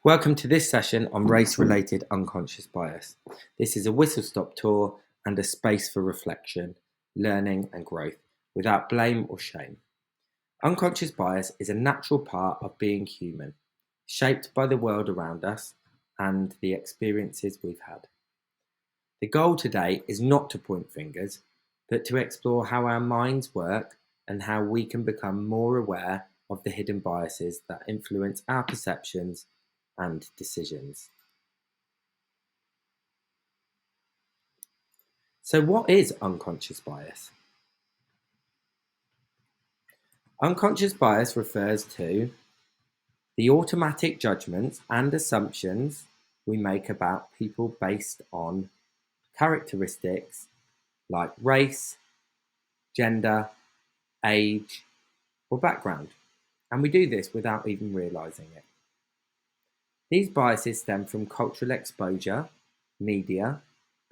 Welcome to this session on race-related unconscious bias. This is a whistle-stop tour and a space for reflection, learning and growth without blame or shame. Unconscious bias is a natural part of being human, shaped by the world around us and the experiences we've had. The goal today is not to point fingers, but to explore how our minds work and how we can become more aware of the hidden biases that influence our perceptions and decisions. So what is unconscious bias? Unconscious bias refers to the automatic judgments and assumptions we make about people based on characteristics like race, gender, age, or background. And we do this without even realizing it. These biases stem from cultural exposure, media,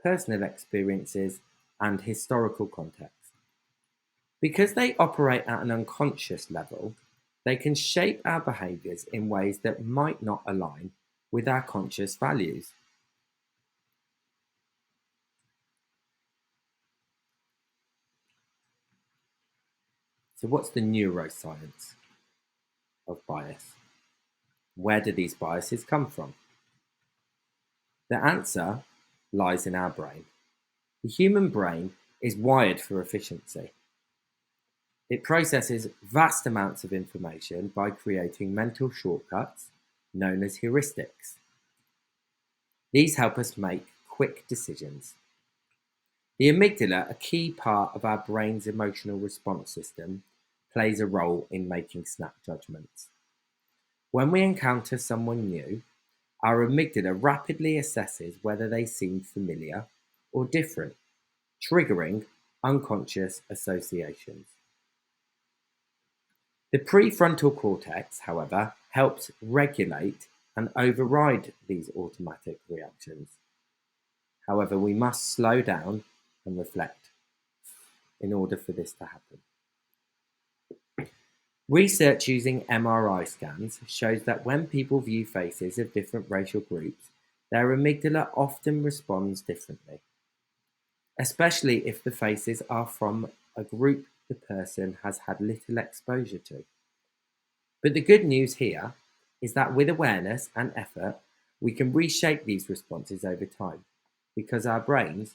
personal experiences, and historical context. Because they operate at an unconscious level, they can shape our behaviours in ways that might not align with our conscious values. So what's the neuroscience of bias? Where do these biases come from? The answer lies in our brain. The human brain is wired for efficiency. It processes vast amounts of information by creating mental shortcuts known as heuristics. These help us make quick decisions. The amygdala, a key part of our brain's emotional response system, plays a role in making snap judgments. When we encounter someone new, our amygdala rapidly assesses whether they seem familiar or different, triggering unconscious associations. The prefrontal cortex, however, helps regulate and override these automatic reactions. However, we must slow down and reflect in order for this to happen. Research using MRI scans shows that when people view faces of different racial groups, their amygdala often responds differently, especially if the faces are from a group the person has had little exposure to. But the good news here is that with awareness and effort, we can reshape these responses over time because our brains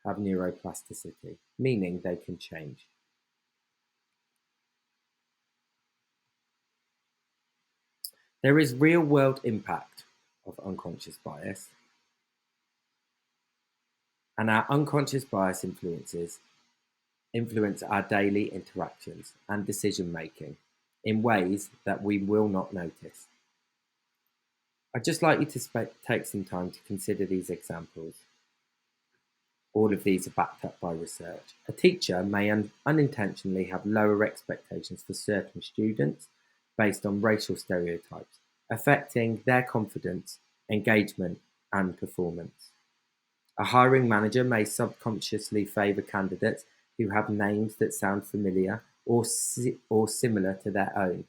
have neuroplasticity, meaning they can change. There is real-world impact of unconscious bias, and our unconscious bias influence our daily interactions and decision-making in ways that we will not notice. I'd just like you to take some time to consider these examples. All of these are backed up by research. A teacher may unintentionally have lower expectations for certain students based on racial stereotypes, affecting their confidence, engagement, and performance. A hiring manager may subconsciously favour candidates who have names that sound familiar or similar to their own.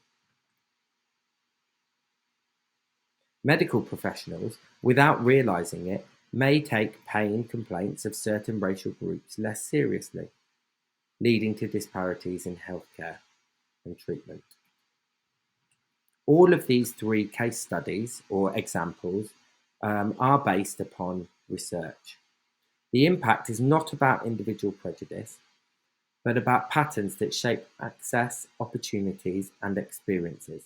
Medical professionals, without realising it, may take pain complaints of certain racial groups less seriously, leading to disparities in healthcare and treatment. All of these three case studies or examples are based upon research. The impact is not about individual prejudice, but about patterns that shape access, opportunities, and experiences.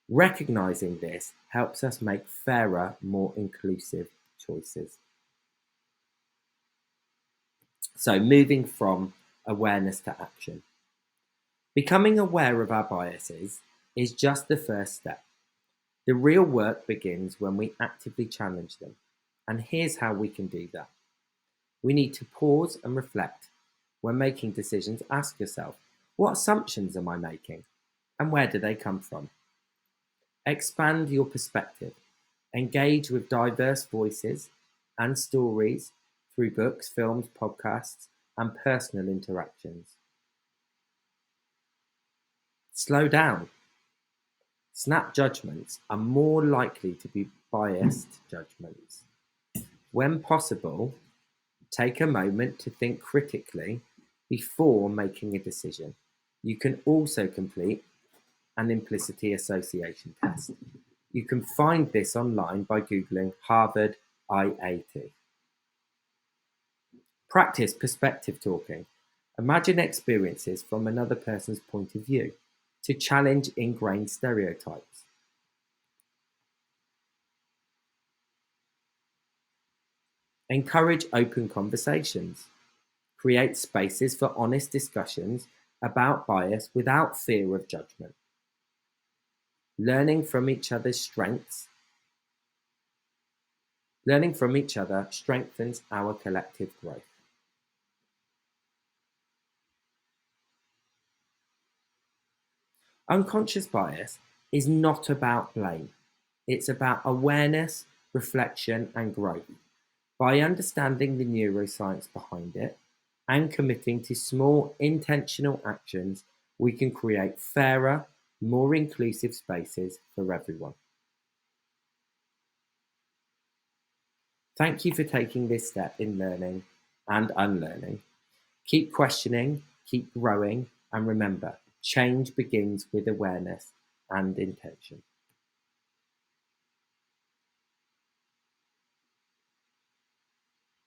Recognizing this helps us make fairer, more inclusive choices. So, moving from awareness to action. Becoming aware of our biases is just the first step. The real work begins when we actively challenge them. And here's how we can do that. We need to pause and reflect. When making decisions, ask yourself, what assumptions am I making? And where do they come from? Expand your perspective. Engage with diverse voices and stories through books, films, podcasts, and personal interactions. Slow down. Snap judgments are more likely to be biased judgments. When possible, take a moment to think critically before making a decision. You can also complete an implicity association test. You can find this online by Googling Harvard IAT. Practice perspective talking. Imagine experiences from another person's point of view to challenge ingrained stereotypes. Encourage open conversations. Create spaces for honest discussions about bias without fear of judgment. Learning from each other's strengths. Learning from each other strengthens our collective growth. Unconscious bias is not about blame. It's about awareness, reflection, and growth. By understanding the neuroscience behind it and committing to small intentional actions, we can create fairer, more inclusive spaces for everyone. Thank you for taking this step in learning and unlearning. Keep questioning, keep growing, and remember, change begins with awareness and intention.